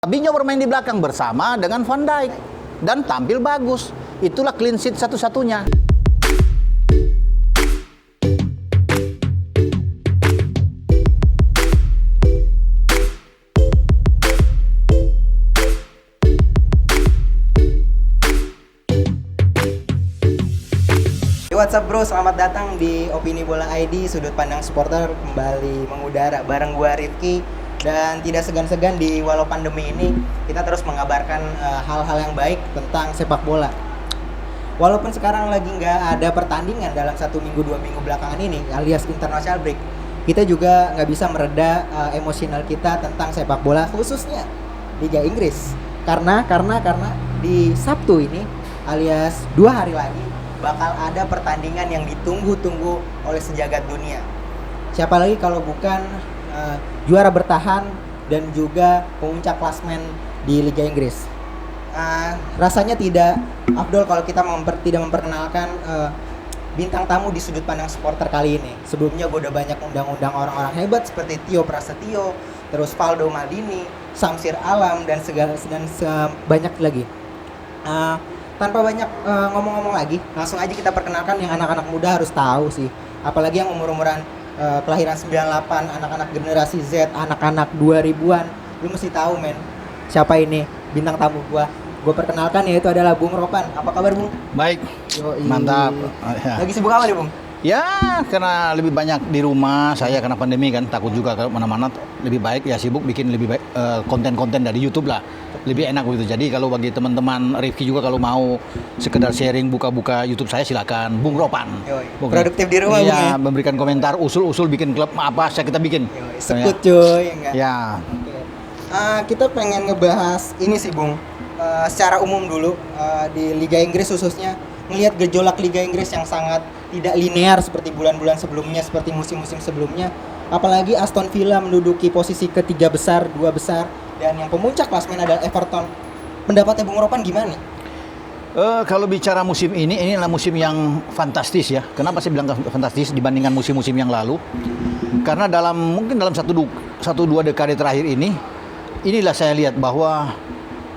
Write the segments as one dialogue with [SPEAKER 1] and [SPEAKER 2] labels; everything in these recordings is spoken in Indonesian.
[SPEAKER 1] Fabinho bermain di belakang bersama dengan Van Dijk dan tampil bagus. Itulah clean sheet satu-satunya.
[SPEAKER 2] What's up bro, selamat datang di Opini Bola ID, sudut pandang supporter kembali mengudara bareng gua Rifki. Dan tidak segan-segan di walau pandemi ini kita terus mengabarkan hal-hal yang baik tentang sepak bola. Walaupun sekarang lagi nggak ada pertandingan dalam 1 minggu 2 minggu belakangan ini alias international break, kita juga nggak bisa mereda emosional kita tentang sepak bola khususnya Liga Inggris. Karena di Sabtu ini alias 2 hari lagi bakal ada pertandingan yang ditunggu-tunggu oleh sejagat dunia. Siapa lagi kalau bukan juara bertahan dan juga pemuncak klasmen di Liga Inggris. Rasanya tidak afdol kalau kita tidak memperkenalkan bintang tamu di sudut pandang supporter kali ini. Sebelumnya gue udah banyak undang-undang orang-orang hebat seperti Tio Prasetyo, terus Valdo Maldini, Samsir Alam dan banyak lagi. Tanpa banyak ngomong-ngomong lagi, langsung aja kita perkenalkan yang anak-anak muda harus tahu sih. Apalagi yang umur-umuran kelahiran 98, anak-anak generasi Z, anak-anak 2000-an. Lu mesti tahu men, siapa ini bintang tamu gua. Gue perkenalkan yaitu adalah Bung Ropan. Apa kabar Bung?
[SPEAKER 1] Baik,
[SPEAKER 2] Yoi.
[SPEAKER 1] mantap.
[SPEAKER 2] Lagi sibuk apa nih Bung?
[SPEAKER 1] Ya, karena lebih banyak di rumah saya karena pandemi kan, takut juga kalau mana-mana. Lebih baik ya sibuk bikin lebih baik konten-konten dari YouTube lah. Lebih enak begitu. Jadi kalau bagi teman-teman Rifki juga kalau mau sekedar sharing buka-buka YouTube saya silakan Bung Ropan.
[SPEAKER 2] Yoi. Produktif di rumah Bung ya.
[SPEAKER 1] Memberikan komentar usul-usul bikin klub apa saya kita bikin.
[SPEAKER 2] Yoi. Sekut cuy enggak.
[SPEAKER 1] Ya.
[SPEAKER 2] Oke. Kita pengen ngebahas ini sih Bung. Secara umum dulu di Liga Inggris khususnya ngelihat gejolak Liga Inggris yang sangat tidak linear seperti bulan-bulan sebelumnya, seperti musim-musim sebelumnya. Apalagi Aston Villa menduduki posisi ketiga besar, 2 besar, dan yang pemuncak klasmen adalah Everton. Pendapatnya Bung Ropan gimana nih?
[SPEAKER 1] Kalau bicara musim ini adalah musim yang fantastis ya. Kenapa saya bilang fantastis dibandingkan musim-musim yang lalu? Karena mungkin dalam 1-2 dekade terakhir ini, inilah saya lihat bahwa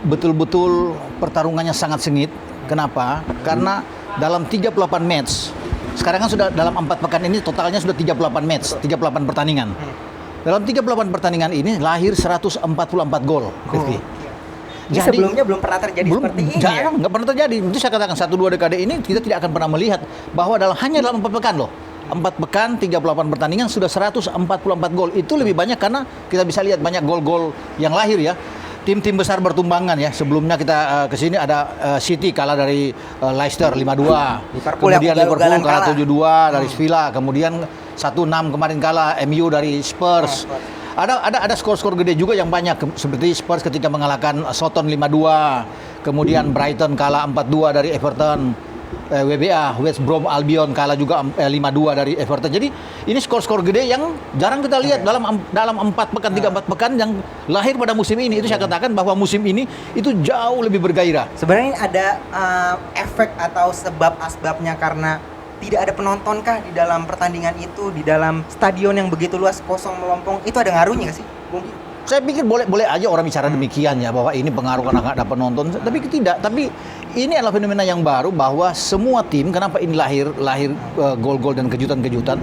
[SPEAKER 1] betul-betul pertarungannya sangat sengit. Kenapa? Karena dalam 38 match, sekarang kan sudah dalam 4 pekan ini totalnya sudah 38 match, 38 pertandingan. Dalam 38 pertandingan ini lahir 144 gol.
[SPEAKER 2] Jadi sebelumnya belum pernah terjadi seperti ini ya?
[SPEAKER 1] Nggak pernah terjadi. Itu saya katakan 1-2 dekade ini kita tidak akan pernah melihat bahwa hanya dalam 4 pekan loh. 4 pekan, 38 pertandingan sudah 144 gol. Itu lebih banyak karena kita bisa lihat banyak gol-gol yang lahir ya. Tim-tim besar bertumbangan ya. Sebelumnya kita kesini ada City kalah dari Leicester 5-2. Kemudian Liverpool kalah 7-2 dari Villa. Kemudian 1-6 kemarin kalah MU dari Spurs. Ada skor-skor gede juga yang banyak seperti Spurs ketika mengalahkan Southampton 5-2. Kemudian Brighton kalah 4-2 dari Everton. WBA West Brom Albion kalah juga 5-2 dari Everton. Jadi ini skor-skor gede yang jarang kita lihat dalam 4 pekan 3-4 pekan yang lahir pada musim ini. Itu saya katakan bahwa musim ini itu jauh lebih bergairah.
[SPEAKER 2] Sebenarnya ada efek atau sebab-asbabnya karena tidak ada penonton kah di dalam pertandingan itu, di dalam stadion yang begitu luas kosong melompong, itu ada ngaruhnya nggak sih, Bung?
[SPEAKER 1] Saya pikir boleh aja orang bicara demikian ya, bahwa ini pengaruh karena nggak ada penonton. Tapi tidak. Tapi ini adalah fenomena yang baru bahwa semua tim, kenapa ini lahir gol-gol dan kejutan-kejutan.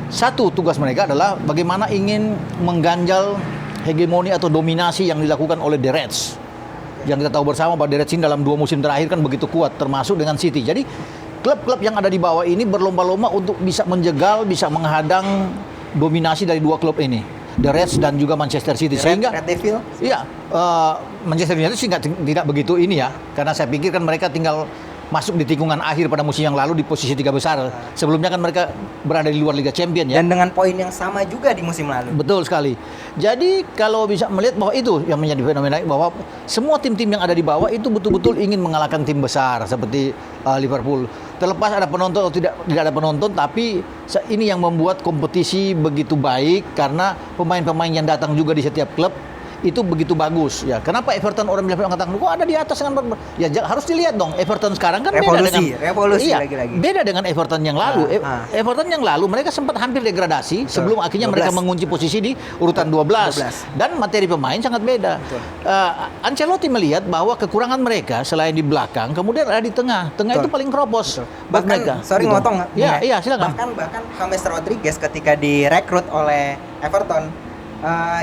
[SPEAKER 1] Satu tugas mereka adalah bagaimana ingin mengganjal hegemoni atau dominasi yang dilakukan oleh The Reds. Yang kita tahu bersama bahwa The Reds ini dalam 2 musim terakhir kan begitu kuat, termasuk dengan City. Jadi klub-klub yang ada di bawah ini berlomba-lomba untuk bisa menjegal, bisa menghadang dominasi dari 2 klub ini. The Reds dan juga Manchester City. Sehingga
[SPEAKER 2] Red Devil?
[SPEAKER 1] Iya, Manchester United sih tidak begitu ini ya. Karena saya pikir kan mereka tinggal masuk di tikungan akhir pada musim yang lalu di posisi 3 besar. Sebelumnya kan mereka berada di luar Liga Champions ya.
[SPEAKER 2] Dan dengan poin yang sama juga di musim lalu.
[SPEAKER 1] Betul sekali. Jadi kalau bisa melihat bahwa itu yang menjadi fenomena bahwa semua tim-tim yang ada di bawah itu betul-betul ingin mengalahkan tim besar seperti Liverpool. Terlepas ada penonton atau tidak ada penonton, tapi ini yang membuat kompetisi begitu baik karena pemain-pemain yang datang juga di setiap klub itu begitu bagus ya. Kenapa Everton orang bilang mengatakan kok ada di atas dengan ya harus dilihat dong Everton sekarang kan
[SPEAKER 2] revolusi
[SPEAKER 1] iya,
[SPEAKER 2] lagi-lagi.
[SPEAKER 1] beda dengan Everton yang lalu. Everton yang lalu mereka sempat hampir degradasi sebelum akhirnya
[SPEAKER 2] 12.
[SPEAKER 1] mereka mengunci posisi di urutan 12. Dan materi pemain sangat beda. Ancelotti melihat bahwa kekurangan mereka selain di belakang kemudian ada di tengah. Tengah itu paling keropos buat mereka.
[SPEAKER 2] Sorry
[SPEAKER 1] gitu.
[SPEAKER 2] ngotong.
[SPEAKER 1] Iya, silakan.
[SPEAKER 2] Bahkan James Rodriguez ketika direkrut oleh Everton,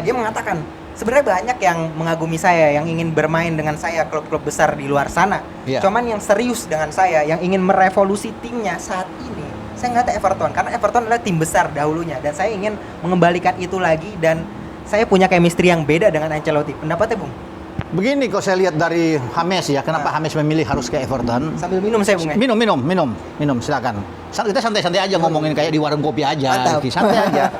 [SPEAKER 2] dia mengatakan sebenarnya banyak yang mengagumi saya, yang ingin bermain dengan saya klub-klub besar di luar sana.
[SPEAKER 1] Iya.
[SPEAKER 2] Cuman yang serius dengan saya, yang ingin merevolusi timnya saat ini, saya ngeliat Everton karena Everton adalah tim besar dahulunya dan saya ingin mengembalikan itu lagi dan saya punya chemistry yang beda dengan Ancelotti. Pendapatnya, Bung?
[SPEAKER 1] Begini kalau saya lihat dari James ya, kenapa James memilih harus ke Everton?
[SPEAKER 2] Sambil minum saya, Bung.
[SPEAKER 1] Minum, silakan. Kita santai-santai aja ngomongin kayak di warung kopi aja, santai aja.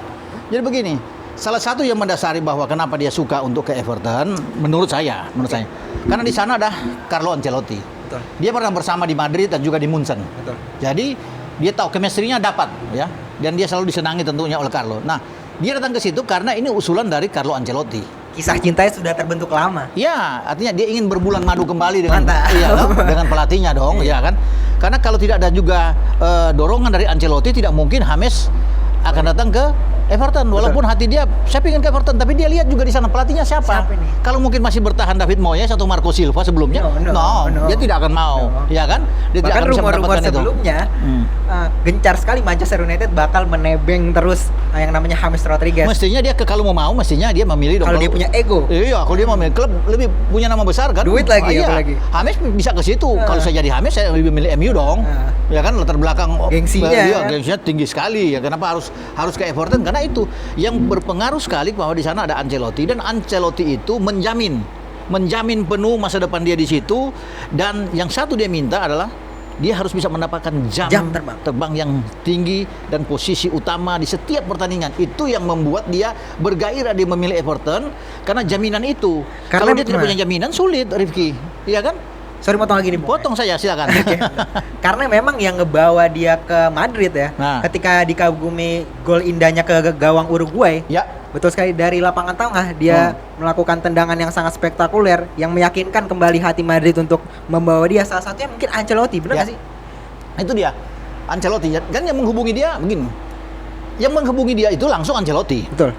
[SPEAKER 1] Jadi begini, salah satu yang mendasari bahwa kenapa dia suka untuk ke Everton, menurut saya, karena di sana ada Carlo Ancelotti.
[SPEAKER 2] Betul.
[SPEAKER 1] Dia pernah bersama di Madrid dan juga di Munchen.
[SPEAKER 2] Betul.
[SPEAKER 1] Jadi dia tahu chemistry-nya dapat, ya, dan dia selalu disenangi tentunya oleh Carlo. Nah, dia datang ke situ karena ini usulan dari Carlo Ancelotti.
[SPEAKER 2] Kisah cintanya sudah terbentuk lama.
[SPEAKER 1] Ya, artinya dia ingin berbulan madu kembali dengan
[SPEAKER 2] Mantap.
[SPEAKER 1] dengan pelatihnya dong, ya kan? Karena kalau tidak ada juga dorongan dari Ancelotti, tidak mungkin James akan datang ke Everton. Walaupun hati dia, saya ingin ke Everton, tapi dia lihat juga di sana pelatihnya siapa. Kalau mungkin masih bertahan David Moyes atau Marco Silva sebelumnya, no, dia tidak akan mau, ya kan? Dia
[SPEAKER 2] Bahkan
[SPEAKER 1] tidak akan bisa
[SPEAKER 2] rumor-rumor
[SPEAKER 1] mendapatkan
[SPEAKER 2] sebelumnya, gencar sekali Manchester United bakal menebeng terus yang namanya James Rodriguez.
[SPEAKER 1] Mestinya dia kalau mau, mestinya dia memilih dong.
[SPEAKER 2] Kalau dia punya ego.
[SPEAKER 1] Iya, kalau dia memilih klub lebih punya nama besar kan.
[SPEAKER 2] Duit lagi,
[SPEAKER 1] iya.
[SPEAKER 2] apalagi.
[SPEAKER 1] James bisa ke situ. Kalau saya jadi James, saya lebih milih MU dong. Ya kan, latar belakang
[SPEAKER 2] gengsinya.
[SPEAKER 1] Iya, gengsinya tinggi sekali. Ya kenapa harus ke Everton? Karena itu yang berpengaruh sekali bahwa di sana ada Ancelotti dan Ancelotti itu menjamin penuh masa depan dia di situ. Dan yang satu dia minta adalah dia harus bisa mendapatkan jam terbang yang tinggi dan posisi utama di setiap pertandingan. Itu yang membuat dia bergairah dia memilih Everton karena jaminan itu. Kalau dia tidak punya jaminan sulit, Rifki. Iya kan?
[SPEAKER 2] Sorry potong lagi nih, Bung.
[SPEAKER 1] Potong saya, silakan.
[SPEAKER 2] Karena memang yang ngebawa dia ke Madrid ya, ketika dikagumi gol indahnya ke gawang Uruguay.
[SPEAKER 1] Ya.
[SPEAKER 2] Betul sekali, dari lapangan tengah dia melakukan tendangan yang sangat spektakuler yang meyakinkan kembali hati Madrid untuk membawa dia. Salah satunya mungkin Ancelotti, benar nggak sih?
[SPEAKER 1] Itu dia, Ancelotti. Kan yang menghubungi dia begini. Yang menghubungi dia itu langsung Ancelotti.
[SPEAKER 2] Betul.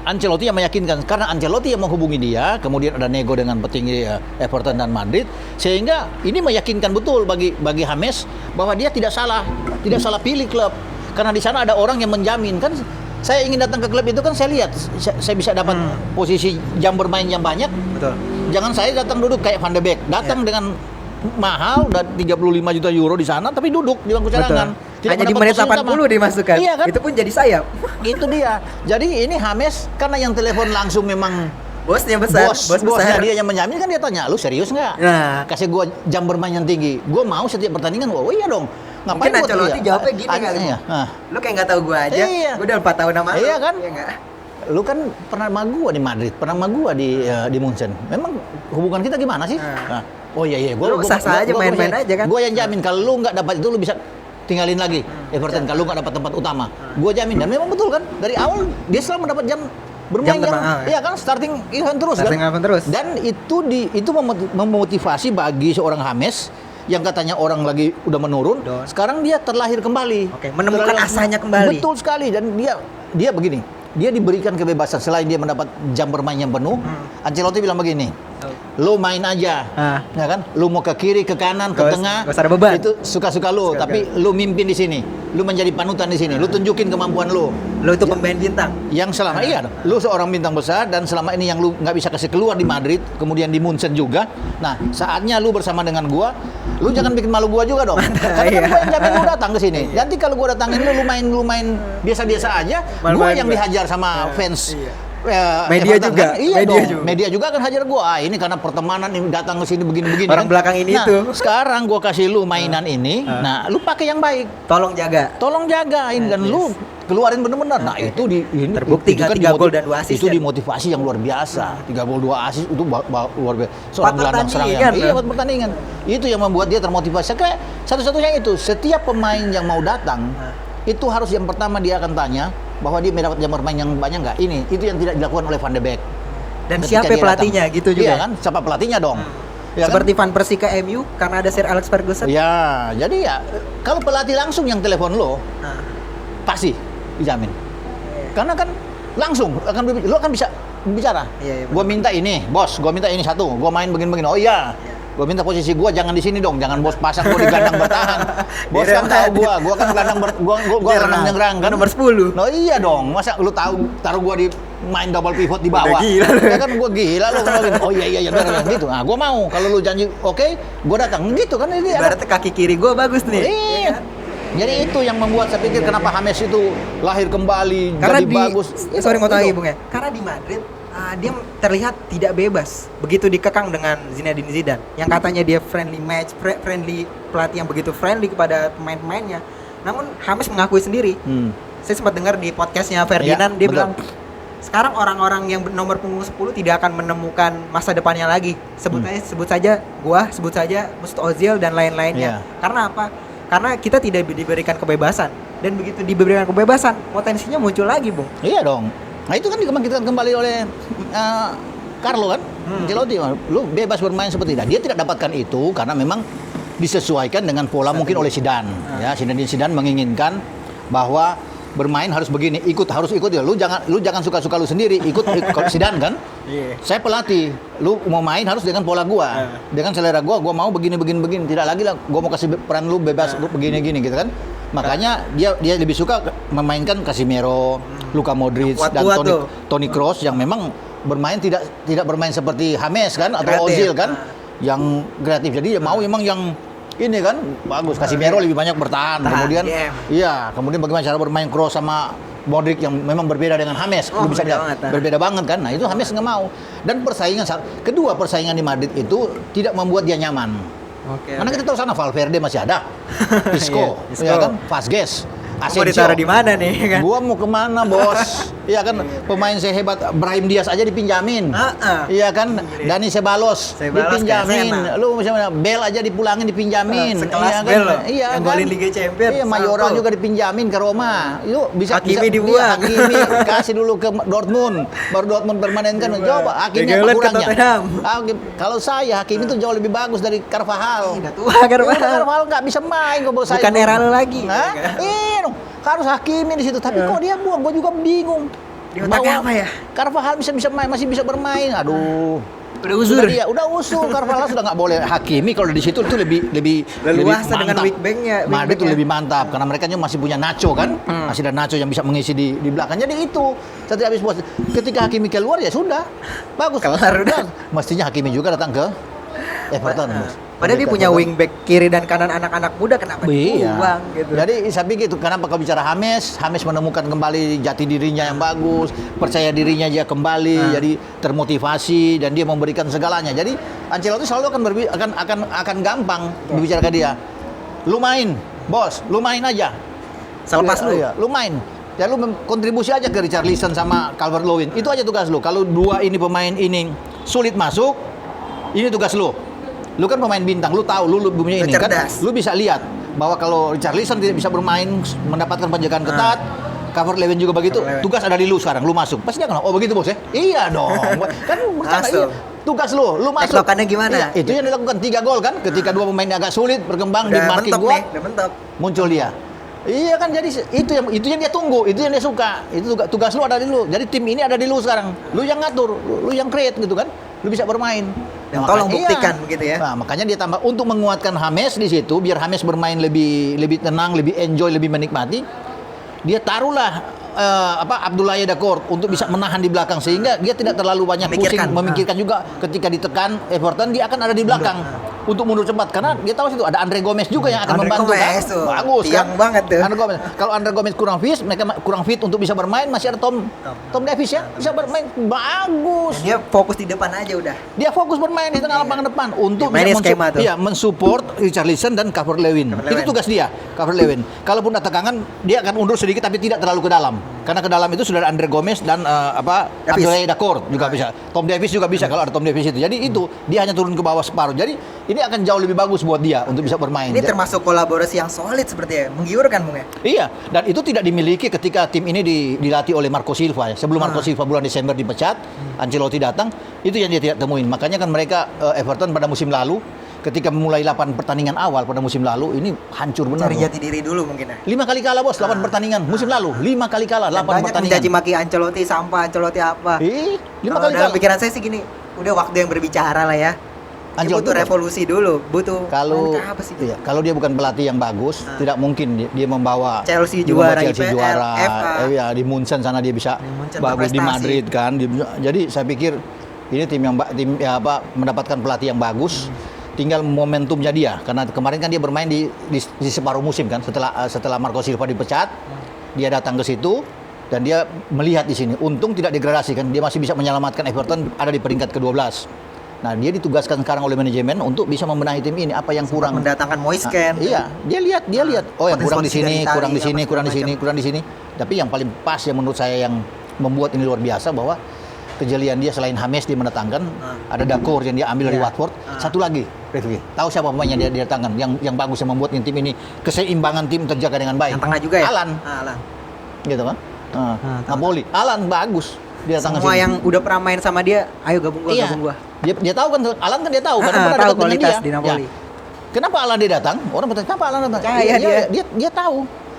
[SPEAKER 1] Ancelotti yang meyakinkan, karena Ancelotti yang menghubungi dia, kemudian ada nego dengan petinggi Everton dan Madrid, sehingga ini meyakinkan betul bagi James bahwa dia tidak salah pilih klub, karena di sana ada orang yang menjamin. Kan saya ingin datang ke klub itu kan saya lihat saya bisa dapat posisi jam bermain yang banyak.
[SPEAKER 2] Betul.
[SPEAKER 1] Jangan saya datang duduk kayak Van de Beek, datang dengan mahal dan 35 juta euro di sana tapi duduk di bangku cadangan.
[SPEAKER 2] Hanya di menit 80 dimasukkan.
[SPEAKER 1] Iya, kan?
[SPEAKER 2] Itu pun jadi sayap.
[SPEAKER 1] Itu dia. Jadi ini James karena yang telepon langsung memang
[SPEAKER 2] bosnya besar,
[SPEAKER 1] bosnya dia yang menjamin, kan dia tanya, lu serius nggak?
[SPEAKER 2] Nah.
[SPEAKER 1] Kasih gua jam bermain yang tinggi. Gua mau setiap pertandingan. Oh iya dong.
[SPEAKER 2] Mungkin Ancelotti jawabnya gini kali. Lu kayak nggak tahu gua aja.
[SPEAKER 1] Iya.
[SPEAKER 2] Gua udah 4 tahun sama lu.
[SPEAKER 1] Iya kan?
[SPEAKER 2] Iya nggak?
[SPEAKER 1] Lu kan pernah sama gua di Madrid, pernah sama gua di Munchen. Memang hubungan kita gimana sih? Nah. Oh iya, gua
[SPEAKER 2] sah-sah aja, main-main aja kan.
[SPEAKER 1] Gua yang jamin kalau lu nggak dapat itu lu bisa tinggalin lagi Everton kalau nggak dapat tempat utama. Gua jamin, dan memang betul kan dari awal dia selalu mendapat jam bermain iya kan, starting event terus kan. Dan itu memotivasi bagi seorang James yang katanya orang lagi udah menurun, sekarang dia terlahir kembali.
[SPEAKER 2] Oke, menemukan asanya kembali.
[SPEAKER 1] Betul sekali, dan dia begini. Dia diberikan kebebasan selain dia mendapat jam bermain yang penuh. Ancelotti bilang begini, lu main aja, ya kan? Lu mau ke kiri, ke kanan, ke tengah,
[SPEAKER 2] gak usah ada beban.
[SPEAKER 1] Itu suka-suka lu, tapi lu mimpin di sini, lu menjadi panutan di sini, lu tunjukin kemampuan lu.
[SPEAKER 2] Lu itu pemain bintang.
[SPEAKER 1] Yang selama lu seorang bintang besar dan selama ini yang lu nggak bisa kasih keluar di Madrid, kemudian di Munchen juga. Nah, saatnya lu bersama dengan gua, lu jangan bikin malu gua juga dong. Karena kan gua yang jamin lu datang ke sini. Nanti kalau gua datangin lu main biasa-biasa aja, gua yang dihajar sama fans.
[SPEAKER 2] Media
[SPEAKER 1] Everton,
[SPEAKER 2] juga.
[SPEAKER 1] Kan? Iya dong. Media juga kan hajar gua. Ini karena pertemanan ini datang ke sini begini-begini.
[SPEAKER 2] Orang
[SPEAKER 1] kan?
[SPEAKER 2] belakang ini itu.
[SPEAKER 1] Sekarang gua kasih lu mainan ini. Nah, lu pakai yang baik.
[SPEAKER 2] Tolong jagain
[SPEAKER 1] Dan lu keluarin bener-bener. Nah, itu
[SPEAKER 2] terbukti kan 3 gol dan 2 assist.
[SPEAKER 1] Itu dimotivasi yang luar biasa. 3 gol 2 assist itu luar biasa. Seorang gelandang serang yang buat pertandingan. Itu yang membuat dia termotivasi. Kayak satu-satunya itu, setiap pemain yang mau datang itu harus yang pertama dia akan tanya bahwa dia mendapat jam bermain yang banyak nggak. Itu yang tidak dilakukan oleh Van de Beek.
[SPEAKER 2] Dan
[SPEAKER 1] ketika
[SPEAKER 2] siapa
[SPEAKER 1] dia
[SPEAKER 2] pelatihnya
[SPEAKER 1] datang.
[SPEAKER 2] gitu juga.
[SPEAKER 1] Iya kan, siapa pelatihnya dong. Ya kan?
[SPEAKER 2] Seperti Van Persie ke MU karena ada Sir Alex Ferguson.
[SPEAKER 1] Ya, jadi ya kalau pelatih langsung yang telepon lo,
[SPEAKER 2] Nah,
[SPEAKER 1] pasti dijamin. Karena kan langsung lo akan bisa bicara.
[SPEAKER 2] Iya, iya,
[SPEAKER 1] Gua minta ini, bos. Gua minta ini satu. Gua main begini-begini. Oh iya. Gua minta posisi gua jangan di sini dong. Jangan bos pasang gua di gelandang bertahan. Bos
[SPEAKER 2] Dia
[SPEAKER 1] kan tahu gua kan gelandang gua gelandang nyerang kan.
[SPEAKER 2] Nomor 10.
[SPEAKER 1] No iya dong. Masa lu tahu taruh gua di main double pivot di bawah.
[SPEAKER 2] Udah gila.
[SPEAKER 1] Ya kan gua gila lu ngomongin. Oh iya biar gitu. Nah, gua mau. Kalau lu janji oke, gua datang. Gitu kan ini.
[SPEAKER 2] Ibaratnya kaki kiri gue bagus nih.
[SPEAKER 1] Iya. Jadi itu yang membuat saya pikir kenapa James itu lahir kembali
[SPEAKER 2] Karena
[SPEAKER 1] jadi
[SPEAKER 2] di
[SPEAKER 1] bagus.
[SPEAKER 2] sorry mau lagi
[SPEAKER 1] Itu.
[SPEAKER 2] Bung ya. Karena di Madrid dia terlihat tidak bebas begitu dikekang dengan Zinedine Zidane yang katanya dia friendly match, friendly pelatih yang begitu friendly kepada pemain-pemainnya. Namun James mengakui sendiri. Saya sempat dengar di podcastnya Ferdinand, dia
[SPEAKER 1] betul.
[SPEAKER 2] bilang sekarang orang-orang yang nomor punggung 10 tidak akan menemukan masa depannya lagi. Sebut saja sebut saja Mesut Ozil dan lain-lainnya. Karena apa? Karena kita tidak diberikan kebebasan, dan begitu diberikan kebebasan potensinya muncul lagi, Bung.
[SPEAKER 1] Iya dong. Nah itu kan dikembangkan kembali oleh Carlo kan, Ancelotti. Lu bebas bermain seperti itu. Dia tidak dapatkan itu karena memang disesuaikan dengan pola mungkin oleh Zidane. Ya, Zidane menginginkan bahwa bermain harus begini, harus ikut ya. Lu jangan suka-suka lu sendiri, ikut kalau Zidane kan. Saya pelatih, lu mau main harus dengan pola gua, dengan selera gua mau begini. Tidak lagi lah gua mau kasih peran lu bebas begini gitu kan. Makanya dia lebih suka memainkan Casemiro, Luka Modric dan Toni Kroos yang memang bermain tidak bermain seperti James kan atau
[SPEAKER 2] kreatif.
[SPEAKER 1] Ozil kan yang kreatif. Jadi dia mau memang yang ini kan bagus. Casemiro lebih banyak bertahan. Kemudian kemudian bagaimana cara bermain Kroos sama Modric yang memang berbeda dengan James. Lu bisa lihat berbeda banget kan. Nah, itu James nggak mau. Dan persaingan di Madrid itu tidak membuat dia nyaman. Karena kita tahu sana Valverde masih ada, Isco, ya kan, Vazquez, Asensio.
[SPEAKER 2] Mau ditaruh di mana nih kan?
[SPEAKER 1] Gua mau kemana bos? Iya kan, pemain sehebat Brahim Diaz aja dipinjamin. Iya kan, Dani Ceballos dipinjamin. Lu misalnya Bel aja dipulangin dipinjamin.
[SPEAKER 2] Sekelas
[SPEAKER 1] iya kan?
[SPEAKER 2] Bel loh.
[SPEAKER 1] Iya
[SPEAKER 2] yang
[SPEAKER 1] kan.
[SPEAKER 2] golin Liga Champions.
[SPEAKER 1] Iya, Mayoral juga dipinjamin ke Roma. Yuk
[SPEAKER 2] Hakimi dibuang.
[SPEAKER 1] Hakimi kasih dulu ke Dortmund, baru Dortmund permanenkan. Coba Hakimi apa
[SPEAKER 2] Digelar ke
[SPEAKER 1] kurangnya?
[SPEAKER 2] Tottenham.
[SPEAKER 1] Kalau saya Hakimi itu jauh lebih bagus dari Carvajal.
[SPEAKER 2] Udah tua
[SPEAKER 1] Carvajal nggak bisa main kok bos saya.
[SPEAKER 2] Bukan era lu lagi.
[SPEAKER 1] Iya dong. Harus Hakimi di situ, tapi kok dia buang, gue juga bingung.
[SPEAKER 2] Dia otaknya apa ya?
[SPEAKER 1] Carvajal bisa main, masih bisa bermain. Aduh.
[SPEAKER 2] Udah usul.
[SPEAKER 1] Udah usul. Carvajal sudah nggak boleh. Hakimi kalau di situ itu lebih
[SPEAKER 2] leluasa dengan
[SPEAKER 1] mantap.
[SPEAKER 2] weak back-nya.
[SPEAKER 1] Madrid itu lebih mantap karena mereka masih punya Nacho kan, masih ada Nacho yang bisa mengisi di belakang. Jadi itu setiap habis bos. Ketika Hakimi keluar ya sudah, bagus.
[SPEAKER 2] Kelar udah.
[SPEAKER 1] Mestinya Hakimi juga datang ke Everton.
[SPEAKER 2] Padahal dia punya wingback kiri dan kanan anak-anak muda, kenapa dibuang gitu.
[SPEAKER 1] Jadi saya pikir itu kenapa kalau bicara James menemukan kembali jati dirinya yang bagus, percaya dirinya dia kembali, jadi termotivasi dan dia memberikan segalanya. Jadi Ancelotti selalu akan gampang berbicara ke dia. Lu main, bos, lu main aja.
[SPEAKER 2] Selepas lu.
[SPEAKER 1] Iya, lu main. Ya lu kontribusi aja ke Richarlison sama Calvert-Lewin. Itu aja tugas lu. Kalau dua ini pemain ini sulit masuk, ini tugas lu. Lu kan pemain bintang, lu tahu, lu punya ini kan. Lu bisa lihat bahwa kalau Richarlison tidak bisa bermain, mendapatkan penjagaan ketat, Calvert-Lewin juga begitu. Tugas ada di lu sekarang, lu masuk. Pasti dia akan, oh begitu bos ya? Iya dong. Kan bercanda, iya. Tugas lu masuk.
[SPEAKER 2] Tektokannya gimana?
[SPEAKER 1] Iya, itu yang dilakukan 3 gol kan, ketika dua pemain agak sulit berkembang di marking gua, muncul dia. Iya kan, jadi itu yang dia tunggu, itu yang dia suka. Itu tugas lu ada di lu. Jadi tim ini ada di lu sekarang. Lu yang ngatur, lu yang create gitu kan. Lu bisa bermain.
[SPEAKER 2] Dan tolong buktikan begitu ya.
[SPEAKER 1] Nah, makanya dia tambah untuk menguatkan James di situ biar James bermain lebih tenang, lebih enjoy, lebih menikmati. Dia taruhlah Abdoulaye Dacourt untuk bisa menahan di belakang sehingga dia tidak terlalu banyak memikirkan juga ketika ditekan Everton dia akan ada di belakang untuk mundur cepat karena dia tahu situ ada Andre Gomez juga yang akan membantu kan. Bagus
[SPEAKER 2] kan. Banget tuh.
[SPEAKER 1] Andre Gomez. Kalau Andre Gomez kurang fit untuk bisa bermain masih ada Tom Davies ya bisa bermain bagus.
[SPEAKER 2] Dan dia fokus di depan aja udah.
[SPEAKER 1] Dia fokus bermain di tengah lapangan depan untuk mensupport Richarlison dan Calvert-Lewin. Itu tugas dia, Calvert-Lewin. Kalaupun ada tekangan dia akan undur sedikit tapi tidak terlalu ke dalam. Karena ke dalam itu sudah ada Andre Gomez dan
[SPEAKER 2] Davis.
[SPEAKER 1] Andre Dacourt juga bisa. Tom Davis juga bisa kalau ada Tom Davis itu. Jadi itu dia hanya turun ke bawah separuh. Jadi ini akan jauh lebih bagus buat dia untuk bisa bermain.
[SPEAKER 2] Ini termasuk kolaborasi yang solid sepertinya, menggiurkan Bung ya.
[SPEAKER 1] Iya, dan itu tidak dimiliki ketika tim ini dilatih oleh Marco Silva ya. Sebelum Marco Silva bulan Desember dipecat, Ancelotti datang, itu yang dia tidak temuin. Makanya kan mereka Everton pada musim lalu ketika memulai 8 pertandingan awal pada musim lalu ini hancur benar.
[SPEAKER 2] Cari jati diri dulu mungkin ya.
[SPEAKER 1] 5 kali kalah bos, 8 pertandingan musim lalu. 5 kali kalah, 8
[SPEAKER 2] Banyak
[SPEAKER 1] pertandingan.
[SPEAKER 2] mencaci maki Ancelotti, sampah Ancelotti apa.
[SPEAKER 1] 5
[SPEAKER 2] Kalau
[SPEAKER 1] kali
[SPEAKER 2] dalam
[SPEAKER 1] kalah.
[SPEAKER 2] pikiran saya sih gini, udah waktu yang berbicara lah ya. Dia
[SPEAKER 1] Ancelotti
[SPEAKER 2] butuh
[SPEAKER 1] bos.
[SPEAKER 2] revolusi dulu, butuh
[SPEAKER 1] Kalau
[SPEAKER 2] langkah apa sih?
[SPEAKER 1] iya, kalau dia bukan pelatih yang bagus, tidak mungkin dia membawa
[SPEAKER 2] Chelsea
[SPEAKER 1] dia membawa
[SPEAKER 2] juara,
[SPEAKER 1] Chelsea
[SPEAKER 2] IPL,
[SPEAKER 1] juara.
[SPEAKER 2] FA.
[SPEAKER 1] Ya, di Munchen sana dia bisa
[SPEAKER 2] Di Munchen
[SPEAKER 1] bagus di
[SPEAKER 2] berprestasi.
[SPEAKER 1] Madrid kan. Jadi saya pikir ini tim mendapatkan pelatih yang bagus. Tinggal momentumnya dia, karena kemarin kan dia bermain di separuh musim kan, setelah Marco Silva dipecat, dia datang ke situ dan dia melihat di sini. Untung tidak degradasi kan, dia masih bisa menyelamatkan Everton ada di peringkat ke-12. Nah, dia ditugaskan sekarang oleh manajemen untuk bisa membenahi tim ini, apa yang kurang.
[SPEAKER 2] Mendatangkan Moisken.
[SPEAKER 1] Iya, dia lihat. Oh, yang kurang di sini,
[SPEAKER 2] potensi
[SPEAKER 1] kurang di
[SPEAKER 2] dari
[SPEAKER 1] sini,
[SPEAKER 2] apa
[SPEAKER 1] kurang di
[SPEAKER 2] segala
[SPEAKER 1] sini,
[SPEAKER 2] macam.
[SPEAKER 1] kurang di sini. Tapi yang paling pas yang menurut saya yang membuat ini luar biasa bahwa kejelian dia selain James dia mendatangkan, ada Dacourt yang dia ambil dari
[SPEAKER 2] Iya.
[SPEAKER 1] Watford. Satu lagi, Rifki. Tahu siapa pemain yang dia datangkan yang bagus yang membuat tim ini keseimbangan tim terjaga dengan baik.
[SPEAKER 2] Yang tengah juga ya?
[SPEAKER 1] Alan.
[SPEAKER 2] Alan.
[SPEAKER 1] Gitu kan?
[SPEAKER 2] tahu.
[SPEAKER 1] Napoli. Alan bagus. Dia datang ke
[SPEAKER 2] Semua
[SPEAKER 1] sini.
[SPEAKER 2] yang udah pernah main sama dia, ayo gabung gua,
[SPEAKER 1] Iya.
[SPEAKER 2] gabung gua.
[SPEAKER 1] Dia tahu kan, Alan kan dia tahu karena pernah
[SPEAKER 2] Tahu
[SPEAKER 1] dekat dengan
[SPEAKER 2] kualitas
[SPEAKER 1] dia.
[SPEAKER 2] di Napoli.
[SPEAKER 1] Ya. Kenapa Alan dia datang? Orang bertanya, kenapa Alan datang?
[SPEAKER 2] Percaya
[SPEAKER 1] Dia tahu.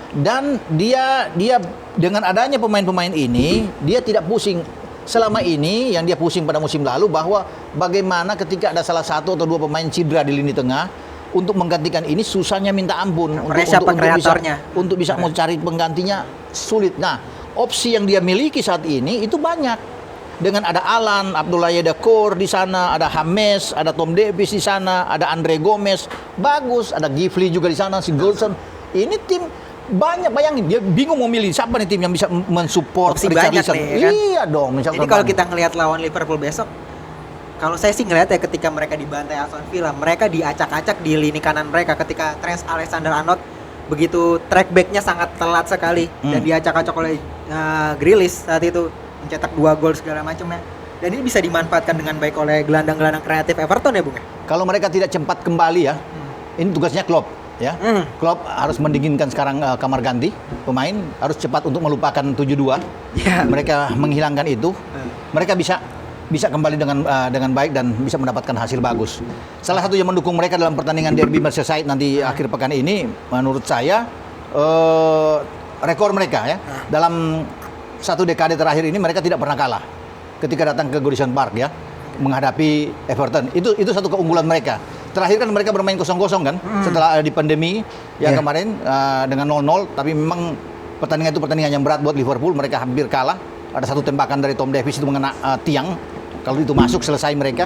[SPEAKER 1] Dan dia dengan adanya pemain-pemain ini, dia tidak pusing. Selama ini yang dia pusing pada musim lalu bahwa bagaimana ketika ada salah satu atau dua pemain cedera di lini tengah untuk menggantikan ini susahnya minta ampun
[SPEAKER 2] siapa kreatornya?
[SPEAKER 1] untuk bisa mau cari penggantinya sulit. Nah, opsi yang dia miliki saat ini itu banyak. Dengan ada Alan, Abdullah Dacourt di sana, ada James, ada Tom Davis di sana, ada Andre Gomez, bagus, ada Gifli juga di sana, si Goldson. Ini tim banyak, bayangin dia bingung mau milih siapa nih tim yang bisa mensupport
[SPEAKER 2] Opsi banyak
[SPEAKER 1] Richarlison.
[SPEAKER 2] nih, kan?
[SPEAKER 1] Iya dong, misalkan.
[SPEAKER 2] Jadi kalau kita ngelihat lawan Liverpool besok, kalau saya sih ngelihat ya ketika mereka dibantai Aston Villa, mereka diacak-acak di lini kanan mereka ketika Trent Alexander-Arnold begitu track back-nya sangat telat sekali dan diacak-acak oleh Grealish saat itu mencetak 2 gol segala macamnya. Dan ini bisa dimanfaatkan dengan baik oleh gelandang-gelandang kreatif Everton ya, Bung.
[SPEAKER 1] Kalau mereka tidak cepat kembali ya, ini tugasnya Klopp. Ya, Klopp harus mendinginkan sekarang kamar ganti pemain, harus cepat untuk melupakan 7-2.
[SPEAKER 2] Ya.
[SPEAKER 1] Mereka menghilangkan itu, mereka bisa kembali dengan baik dan bisa mendapatkan hasil bagus. Salah satu yang mendukung mereka dalam pertandingan Derby Merseyside nanti akhir pekan ini, menurut saya rekor mereka ya dalam 1 dekade terakhir ini mereka tidak pernah kalah ketika datang ke Goodison Park ya menghadapi Everton. Itu satu keunggulan mereka. Terakhir kan mereka bermain 0-0 kan setelah di pandemi kemarin dengan 0-0, tapi memang pertandingan itu pertandingan yang berat buat Liverpool, mereka hampir kalah. Ada satu tembakan dari Tom Davis itu mengena tiang. Kalau itu masuk selesai mereka.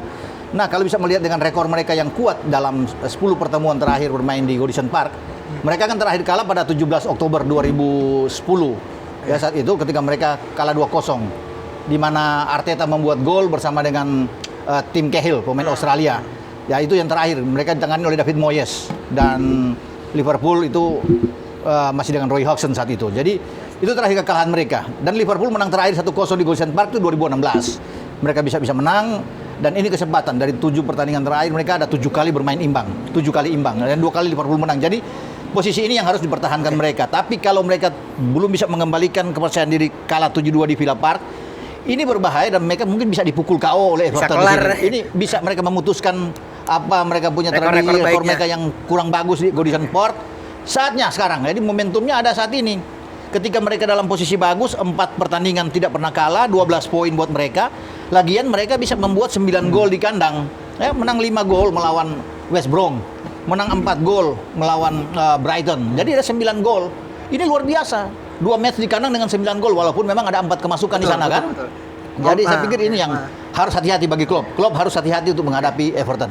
[SPEAKER 1] Nah, kalau bisa melihat dengan rekor mereka yang kuat dalam 10 pertemuan terakhir bermain di Goodison Park, mereka kan terakhir kalah pada 17 Oktober 2010. Ya, saat itu ketika mereka kalah 2-0 di mana Arteta membuat gol bersama dengan tim Cahill, pemain Australia. Ya, itu yang terakhir. Mereka ditangani oleh David Moyes dan Liverpool itu masih dengan Roy Hodgson saat itu. Jadi itu terakhir kekalahan mereka. Dan Liverpool menang terakhir 1-0 di Goodison Park itu 2016. Mereka bisa menang dan ini kesempatan dari 7 pertandingan terakhir mereka ada 7 kali bermain imbang, 7 kali imbang dan 2 kali Liverpool menang. Jadi posisi ini yang harus dipertahankan mereka. Tapi kalau mereka belum bisa mengembalikan kepercayaan diri kalah 7-2 di Villa Park, ini berbahaya dan mereka mungkin bisa dipukul KO oleh Everton. Ini bisa mereka memutuskan apa mereka punya tradisi rekor mereka yang kurang bagus di Goodison Park. Saatnya sekarang. Jadi momentumnya ada saat ini. Ketika mereka dalam posisi bagus, 4 pertandingan tidak pernah kalah, 12 poin buat mereka. Lagian mereka bisa membuat 9 gol di kandang. Ya, menang 5 gol melawan West Brom. Menang 4 gol melawan Brighton. Jadi ada 9 gol. Ini luar biasa. 2 match di kandang dengan 9 gol walaupun memang ada 4 kemasukan di sana kan. Jadi saya pikir ini yang harus hati-hati bagi Klopp. Klopp harus hati-hati untuk menghadapi Everton.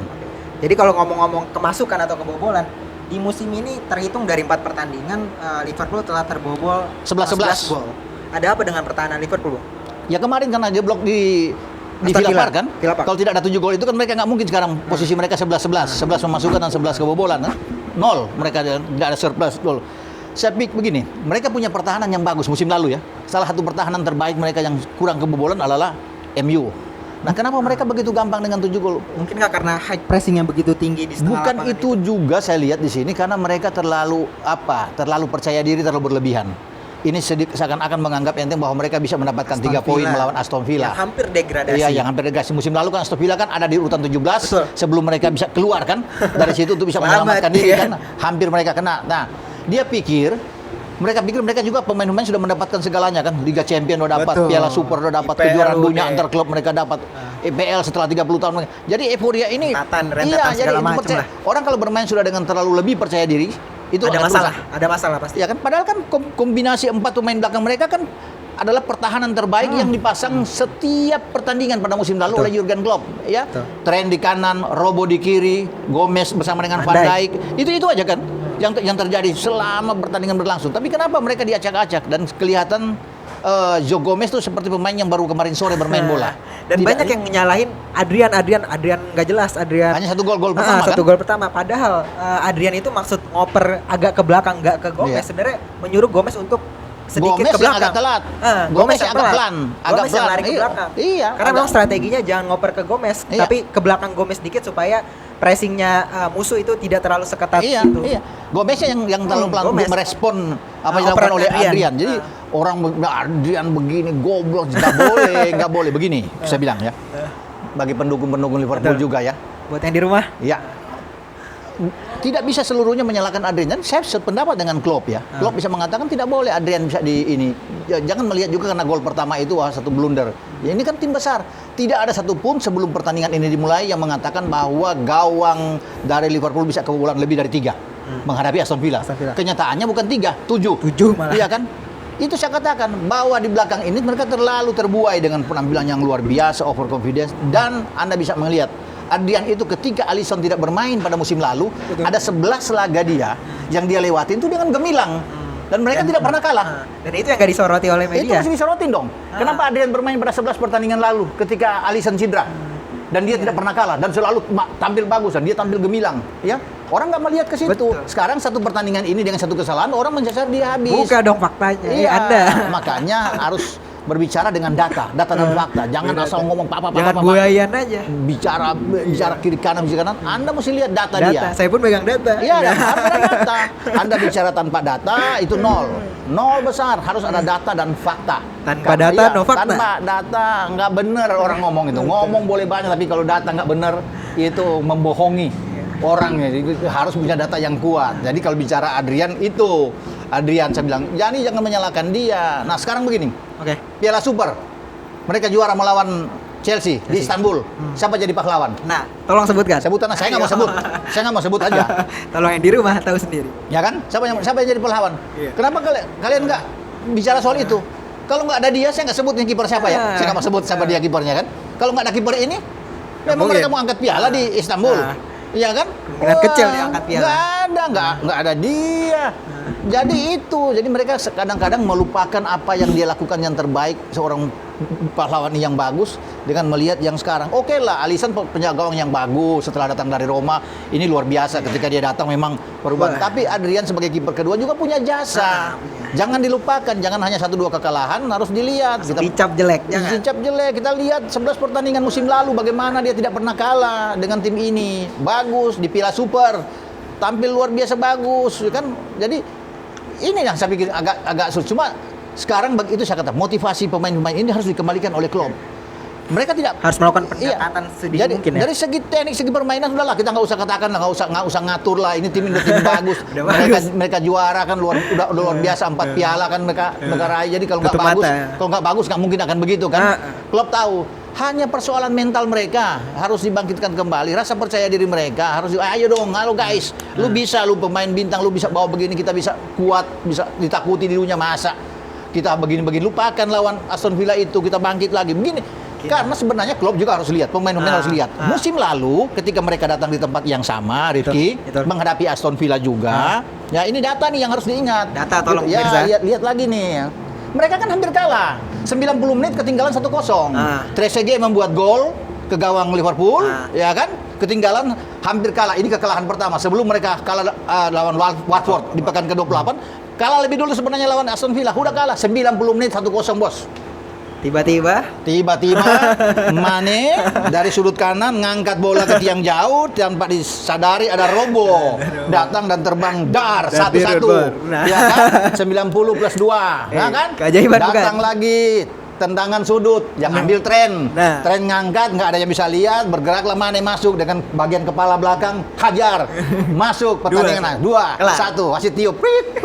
[SPEAKER 2] Jadi kalau ngomong-ngomong kemasukan atau kebobolan, di musim ini terhitung dari 4 pertandingan Liverpool telah terbobol 11 gol. Ada apa dengan pertahanan Liverpool, Bang?
[SPEAKER 1] Ya kemarin karena dia blok di Villa Park kan. Kalau tidak ada 7 gol itu kan mereka nggak mungkin sekarang posisi mereka 11-11. 11 memasukkan dan 11 kebobolan kan. 0 mereka tidak ada surplus gol. Saya pikir begini, mereka punya pertahanan yang bagus musim lalu ya. Salah satu pertahanan terbaik mereka yang kurang kebobolan adalah MU. Nah, kenapa mereka begitu gampang dengan 7 gol?
[SPEAKER 2] Mungkin nggak karena high pressing yang begitu tinggi di setengah
[SPEAKER 1] Bukan
[SPEAKER 2] lapangan
[SPEAKER 1] itu juga saya lihat di sini karena mereka terlalu percaya diri, terlalu berlebihan. Ini seakan-akan menganggap enteng bahwa mereka bisa mendapatkan 3 poin melawan Aston Villa.
[SPEAKER 2] Yang hampir degradasi.
[SPEAKER 1] Iya, yang hampir degradasi. Musim lalu kan Aston Villa kan ada di urutan 17.
[SPEAKER 2] Betul.
[SPEAKER 1] Sebelum mereka bisa keluar kan dari situ untuk bisa menyelamatkan diri kan. Hampir mereka kena. Nah, mereka pikir mereka juga pemain-pemain sudah mendapatkan segalanya kan. Liga Champions udah dapat,
[SPEAKER 2] Betul.
[SPEAKER 1] Piala Super udah dapat,
[SPEAKER 2] IPL
[SPEAKER 1] kejuaraan dunia
[SPEAKER 2] udah.
[SPEAKER 1] antar klub mereka dapat. EPL setelah 30 tahun. Jadi euforia ini
[SPEAKER 2] Rentetan
[SPEAKER 1] jadi
[SPEAKER 2] segala macam
[SPEAKER 1] percaya.
[SPEAKER 2] lah.
[SPEAKER 1] Orang kalau bermain sudah dengan terlalu lebih percaya diri, itu
[SPEAKER 2] ada
[SPEAKER 1] akan
[SPEAKER 2] masalah,
[SPEAKER 1] rusak.
[SPEAKER 2] ada masalah pasti.
[SPEAKER 1] Ya kan, padahal kan kombinasi 4 pemain belakang mereka kan adalah pertahanan terbaik yang dipasang setiap pertandingan pada musim lalu
[SPEAKER 2] Betul.
[SPEAKER 1] oleh Jurgen Klopp, ya.
[SPEAKER 2] Betul.
[SPEAKER 1] Trent di kanan, Robo di kiri, Gomez bersama dengan Van
[SPEAKER 2] Van
[SPEAKER 1] Dijk. Itu aja kan yang terjadi selama pertandingan berlangsung. Tapi kenapa mereka diacak-acak dan kelihatan Joe Gomez tuh seperti pemain yang baru kemarin sore bermain bola.
[SPEAKER 2] Dan banyak yang nyalahin Adrian nggak jelas Adrian.
[SPEAKER 1] Hanya satu gol pertama kan?
[SPEAKER 2] Satu gol pertama. Padahal Adrian itu maksud ngoper agak ke belakang, nggak ke Gomez.
[SPEAKER 1] Iya.
[SPEAKER 2] Sebenarnya menyuruh Gomez untuk sedikit
[SPEAKER 1] Gomez
[SPEAKER 2] ke
[SPEAKER 1] yang
[SPEAKER 2] belakang.
[SPEAKER 1] agak telat.
[SPEAKER 2] Gomez
[SPEAKER 1] Gomez
[SPEAKER 2] yang
[SPEAKER 1] agak pelan,
[SPEAKER 2] Gomez yang lari ke
[SPEAKER 1] Iya.
[SPEAKER 2] belakang.
[SPEAKER 1] Iya.
[SPEAKER 2] Karena memang strateginya jangan ngoper ke Gomez,
[SPEAKER 1] Iya.
[SPEAKER 2] tapi ke belakang Gomez dikit supaya pressingnya musuh itu tidak terlalu seketat
[SPEAKER 1] Iya,
[SPEAKER 2] itu.
[SPEAKER 1] iya. Gomez yang terlalu pelan untuk
[SPEAKER 2] Gomez.
[SPEAKER 1] merespon apa yang dilakukan
[SPEAKER 2] operan
[SPEAKER 1] oleh
[SPEAKER 2] Adrian.
[SPEAKER 1] Adrian. Jadi orang Adrian begini goblok, nggak boleh begini. Saya bilang ya. Bagi pendukung-pendukung Liverpool
[SPEAKER 2] Betul.
[SPEAKER 1] juga ya.
[SPEAKER 2] Buat yang di rumah,
[SPEAKER 1] Ya. Tidak bisa seluruhnya menyalahkan Adrian. Saya sependapat dengan Klopp ya. Klopp bisa mengatakan tidak boleh Adrian bisa di ini. Jangan melihat juga karena gol pertama itu satu blunder. Ya, ini kan tim besar. Tidak ada satupun sebelum pertandingan ini dimulai yang mengatakan bahwa gawang dari Liverpool bisa kebobolan lebih dari 3 menghadapi Aston Villa.
[SPEAKER 2] Aston Villa.
[SPEAKER 1] Kenyataannya bukan 3, 7.
[SPEAKER 2] 7 malah.
[SPEAKER 1] Iya kan? Itu saya katakan bahwa di belakang ini mereka terlalu terbuai dengan penampilan yang luar biasa, overconfidence, dan Anda bisa melihat Adrian itu ketika Alisson tidak bermain pada musim lalu, ada 11 laga dia yang dia lewatin itu dengan gemilang. Dan mereka tidak pernah kalah.
[SPEAKER 2] Dan itu yang gak disoroti oleh
[SPEAKER 1] Itu
[SPEAKER 2] media.
[SPEAKER 1] mesti disorotin dong. Kenapa Adrian bermain pada 11 pertandingan lalu ketika Alisson cedera? Dan dia tidak pernah kalah dan selalu tampil bagus dan dia tampil gemilang, ya. Orang nggak melihat ke situ.
[SPEAKER 2] Betul.
[SPEAKER 1] Sekarang satu pertandingan ini dengan satu kesalahan orang menyasar dia habis.
[SPEAKER 2] Buka dong faktanya.
[SPEAKER 1] Iya,
[SPEAKER 2] Anda.
[SPEAKER 1] makanya harus berbicara dengan data dan fakta. Jangan asal ngomong apa.
[SPEAKER 2] Jangan buayan aja.
[SPEAKER 1] Bicara kiri kanan, Anda mesti lihat data dia.
[SPEAKER 2] Saya pun pegang data.
[SPEAKER 1] Iya, harus ada data. Anda bicara tanpa data itu nol. Nol besar, harus ada data dan fakta.
[SPEAKER 2] Tanpa data, no fakta.
[SPEAKER 1] Tanpa data nggak benar orang ngomong itu. Ngomong boleh banyak, tapi kalau data nggak benar itu membohongi orangnya. Jadi harus punya data yang kuat. Jadi kalau bicara Adrian itu, saya bilang, jangan menyalahkan dia. Nah sekarang begini,
[SPEAKER 2] Oke.
[SPEAKER 1] Piala Super, mereka juara melawan Chelsea di Istanbul. Siapa jadi pahlawan?
[SPEAKER 2] Nah, tolong sebutkan.
[SPEAKER 1] Sebutan, saya nggak mau sebut. Saya nggak mau sebut aja.
[SPEAKER 2] Tolong yang di rumah tahu sendiri.
[SPEAKER 1] Ya kan? Siapa yang jadi pahlawan?
[SPEAKER 2] Iya.
[SPEAKER 1] Kenapa kalian nggak bicara soal itu? Kalau nggak ada dia, saya nggak sebut nih kiper siapa ya. Saya nggak mau sebut siapa dia kipernya kan. Kalau nggak ada kiper ini, memang mereka mau angkat piala di Istanbul. Iya kan?
[SPEAKER 2] Kemungkinan kecil dia angkat piala.
[SPEAKER 1] Nggak ada dia. Jadi jadi mereka kadang-kadang melupakan apa yang dia lakukan yang terbaik seorang pahlawan yang bagus dengan melihat yang sekarang. Oke lah, Alisson punya gawang yang bagus setelah datang dari Roma. Ini luar biasa ketika dia datang memang perubahan. Tapi Adrian sebagai kiper kedua juga punya jasa. Jangan dilupakan, jangan hanya 1-2 kekalahan, harus dilihat.
[SPEAKER 2] Dicap jelek, jangan.
[SPEAKER 1] Dicap jelek. Kita lihat 11 pertandingan musim lalu bagaimana dia tidak pernah kalah dengan tim ini. Bagus di Piala Super. Tampil luar biasa bagus, ya kan? Jadi ini yang saya pikir agak sulit. Cuma sekarang itu saya kata motivasi pemain-pemain ini harus dikembalikan oleh Klopp. Mereka tidak
[SPEAKER 2] Harus melakukan pendekatan sedikit
[SPEAKER 1] jadi,
[SPEAKER 2] mungkin ya.
[SPEAKER 1] dari segi teknik, segi permainan sudahlah kita nggak usah katakan lah, nggak usah ngatur lah. Ini tim bagus.
[SPEAKER 2] Udah bagus.
[SPEAKER 1] mereka juara kan udah luar biasa 4 piala kan mereka raih. Jadi kalau nggak bagus nggak mungkin akan begitu kan. Klopp tahu. Hanya persoalan mental mereka harus dibangkitkan kembali, rasa percaya diri mereka harus ayo dong, halo guys, lu bisa, lu pemain bintang, lu bisa bawa begini, kita bisa kuat, bisa ditakuti di dunia, masa kita begini-begini, lupakan lawan Aston Villa itu, kita bangkit lagi begini. Karena sebenarnya Klopp juga harus lihat, pemain-pemain harus lihat. Musim lalu ketika mereka datang di tempat yang sama, Rifki, menghadapi Aston Villa juga, ya ini data nih yang harus diingat.
[SPEAKER 2] Data tolong
[SPEAKER 1] ya,
[SPEAKER 2] pemirsa.
[SPEAKER 1] lihat lagi nih. Mereka kan hampir kalah. 90 menit ketinggalan 1-0. Trezeguet membuat gol ke gawang Liverpool, ya kan? Ketinggalan hampir kalah. Ini kekalahan pertama sebelum mereka kalah lawan Watford di pekan ke-28. Kalah lebih dulu sebenarnya lawan Aston Villa, udah kalah 90 menit 1-0 bos.
[SPEAKER 2] Tiba-tiba
[SPEAKER 1] Mane dari sudut kanan ngangkat bola ke tiang jauh tanpa disadari ada Robo datang dan terbang dar 1-1.
[SPEAKER 2] Nah.
[SPEAKER 1] Ya kan? 90 plus 2. Nah kan?
[SPEAKER 2] Keajaiban
[SPEAKER 1] Datang
[SPEAKER 2] bukan?
[SPEAKER 1] lagi tendangan sudut yang ambil tren.
[SPEAKER 2] Nah.
[SPEAKER 1] Tren ngangkat, nggak ada yang bisa lihat, bergeraklah Mane masuk dengan bagian kepala belakang, hajar. Masuk pertandingan. 2,
[SPEAKER 2] Kelar.
[SPEAKER 1] 1, wasit tiup. Prit.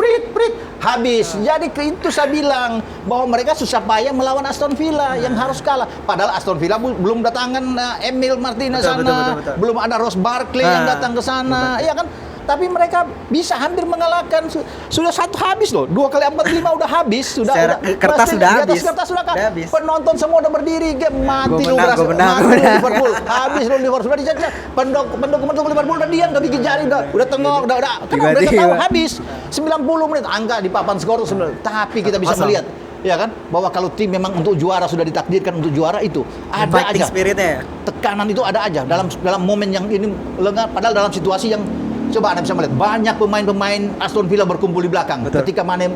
[SPEAKER 1] Habis. Jadi itu saya bilang bahwa mereka susah payah melawan Aston Villa yang harus kalah. Padahal Aston Villa belum datangan Emil Martinez sana, belum ada Ross Barkley yang datang ke sana. Iya kan? Tapi mereka bisa hampir mengalahkan. Sudah 1 habis loh. 2 kali 45 udah habis.
[SPEAKER 2] Secara kertas
[SPEAKER 1] pasti
[SPEAKER 2] sudah
[SPEAKER 1] di atas
[SPEAKER 2] habis.
[SPEAKER 1] kertas sudah
[SPEAKER 2] Udah habis.
[SPEAKER 1] Penonton semua udah berdiri. Game mati
[SPEAKER 2] Gua
[SPEAKER 1] lu
[SPEAKER 2] menang,
[SPEAKER 1] berhasil.
[SPEAKER 2] gua menang,
[SPEAKER 1] Mati
[SPEAKER 2] gua
[SPEAKER 1] lu
[SPEAKER 2] menang.
[SPEAKER 1] Liverpool. Habis lu Liverpool sudah dicacat. Pendukung Liverpool udah diam, enggak bikin jari, udah tengok, udah. Karena mereka tahu habis 90 menit angka di papan skor sebenarnya. Tapi kita bisa melihat ya kan bahwa kalau tim memang untuk juara sudah ditakdirkan untuk juara itu ada
[SPEAKER 2] Fighting
[SPEAKER 1] aja
[SPEAKER 2] spiritnya.
[SPEAKER 1] tekanan itu ada aja dalam momen yang ini lengah, padahal dalam situasi yang coba Anda bisa melihat banyak pemain-pemain Aston Villa berkumpul di belakang.
[SPEAKER 2] Betul.
[SPEAKER 1] Ketika Mane,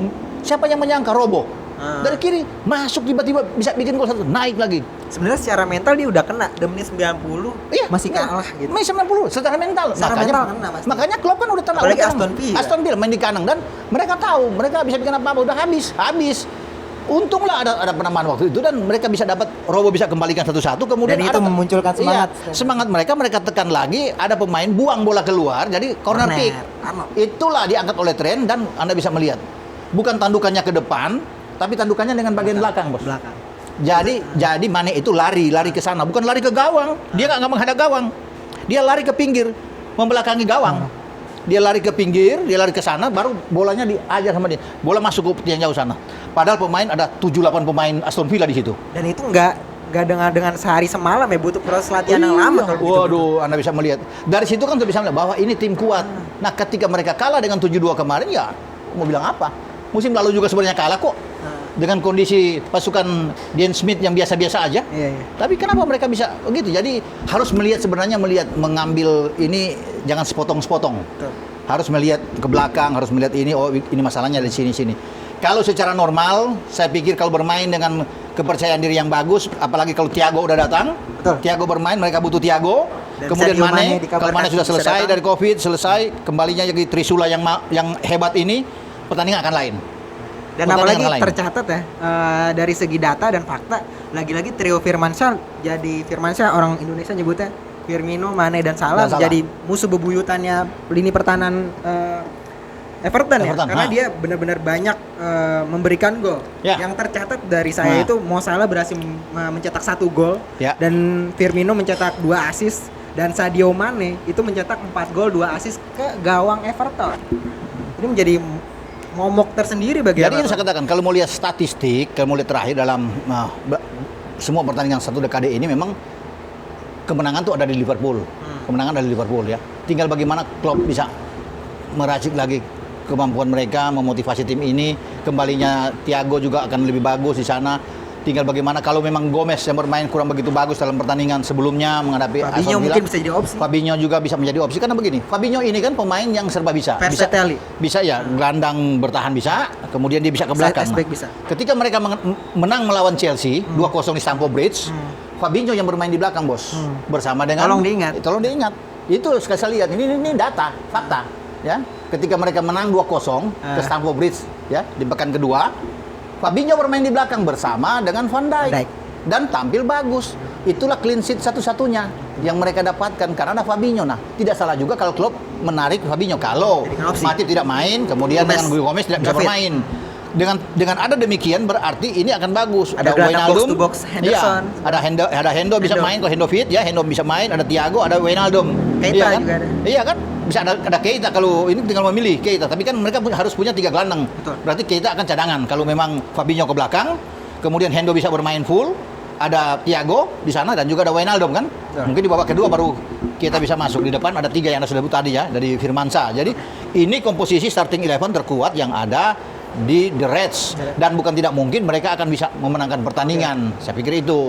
[SPEAKER 1] siapa yang menyangka Robo dari kiri masuk tiba-tiba bisa bikin gol 1, naik lagi.
[SPEAKER 2] Sebenarnya secara mental dia udah kena, udah menit 90 masih kalah gitu.
[SPEAKER 1] Main 90 secara mental.
[SPEAKER 2] Secara mental kena pasti.
[SPEAKER 1] Makanya Klopp kan udah tenang.
[SPEAKER 2] Apalagi
[SPEAKER 1] udah tenang.
[SPEAKER 2] Aston Villa.
[SPEAKER 1] Aston Villa main di kandang dan mereka tahu mereka bisa bikin apa-apa, udah habis. Untunglah ada penambahan waktu itu dan mereka bisa dapat Robo bisa kembalikan 1-1 kemudian
[SPEAKER 2] Dan itu memunculkan semangat.
[SPEAKER 1] Iya, semangat mereka tekan lagi, ada pemain buang bola keluar jadi corner kick. Itulah diangkat oleh Trent dan Anda bisa melihat bukan tandukannya ke depan tapi tandukannya dengan bagian belakang, Bos.
[SPEAKER 2] Belakang.
[SPEAKER 1] Jadi Mane itu lari ke sana, bukan lari ke gawang. Dia nggak menghadap gawang. Dia lari ke pinggir, membelakangi gawang. Dia lari ke pinggir, dia lari ke sana, baru bolanya diajar sama dia. Bola masuk ke tiang jauh sana. Padahal pemain ada 7-8 pemain Aston Villa di situ.
[SPEAKER 2] Dan itu nggak dengan sehari semalam ya, butuh proses latihan yang lama kalau gitu.
[SPEAKER 1] Waduh, Anda bisa melihat. Dari situ kan kita bisa melihat bahwa ini tim kuat. Nah, ketika mereka kalah dengan 7-2 kemarin ya mau bilang apa? Musim lalu juga sebenarnya kalah kok. Dengan kondisi pasukan Dean Smith yang biasa-biasa aja.
[SPEAKER 2] Iya.
[SPEAKER 1] Tapi kenapa mereka bisa begitu? Jadi harus melihat mengambil ini jangan sepotong-sepotong. Harus melihat ke belakang, harus melihat ini ini masalahnya di sini. Kalau secara normal, saya pikir kalau bermain dengan kepercayaan diri yang bagus, apalagi kalau Thiago udah datang, Thiago bermain, mereka butuh Thiago.
[SPEAKER 2] Dan
[SPEAKER 1] kemudian
[SPEAKER 2] Mane
[SPEAKER 1] kalau Mane sudah selesai dari Covid, kembalinya jadi Trisula yang hebat ini, pertandingan akan lain.
[SPEAKER 2] Dan apalagi tercatat ya dari segi data dan fakta, lagi-lagi trio Firmansyah orang Indonesia nyebutnya Firmino, Mane dan Salah jadi musuh bebuyutannya lini pertahanan Everton ya, karena dia benar-benar banyak memberikan gol. Yang tercatat dari saya itu Mo Salah berhasil mencetak 1 gol dan Firmino mencetak 2 assist dan Sadio Mane itu mencetak 4 gol 2 assist ke gawang Everton. Ini menjadi momok tersendiri bagi
[SPEAKER 1] Jadi saya katakan kalau mau lihat statistik, kalau mau lihat terakhir dalam semua pertandingan 1 dekade ini memang kemenangan tuh ada di Liverpool. Kemenangan ada di Liverpool ya. Tinggal bagaimana Klopp bisa meracik lagi kemampuan mereka, memotivasi tim ini. Kembalinya Thiago juga akan lebih bagus di sana. Tinggal bagaimana kalau memang Gomez yang bermain kurang begitu bagus dalam pertandingan sebelumnya menghadapi Aston Villa.
[SPEAKER 2] Mungkin bisa jadi opsi.
[SPEAKER 1] Fabinho juga bisa menjadi opsi karena begini. Fabinho ini kan pemain yang serba bisa. Bisa ya, gelandang bertahan bisa, kemudian dia bisa ke belakang.
[SPEAKER 2] Bisa.
[SPEAKER 1] Ketika mereka menang melawan Chelsea 2-0 di Stamford Bridge, Fabinho yang bermain di belakang, Bos. Bersama dengan Tolong diingat. Itu sekali saya lihat ini data, fakta, ya. Ketika mereka menang 2-0 ke Stamford Bridge ya, di pekan kedua, Fabinho bermain di belakang bersama dengan Van Dijk dan tampil bagus. Itulah clean sheet satu-satunya yang mereka dapatkan karena ada Fabinho. Nah, tidak salah juga kalau Klopp menarik Fabinho kalau Matip tidak main, kemudian dengan Gomez tidak bisa bermain. Dengan ada demikian berarti ini akan bagus.
[SPEAKER 2] Ada Wijnaldum, Henderson.
[SPEAKER 1] Iya, ada Hendo bisa main kalau Hendo fit ya, Hendo bisa main, ada Thiago, ada Wijnaldum.
[SPEAKER 2] Keita juga ada.
[SPEAKER 1] Iya kan? Bisa ada Keita kalau ini tinggal memilih Keita, tapi kan mereka harus punya 3 gelandang. Berarti Keita akan cadangan kalau memang Fabinho ke belakang, kemudian Hendo bisa bermain full, ada Thiago di sana dan juga ada Wijnaldum kan. Mungkin di babak kedua baru kita bisa masuk. Di depan ada 3 yang Anda sudah sebut tadi ya dari Firmansyah. Jadi ini komposisi starting 11 terkuat yang ada di The Reds dan bukan tidak mungkin mereka akan bisa memenangkan pertandingan. Saya pikir itu.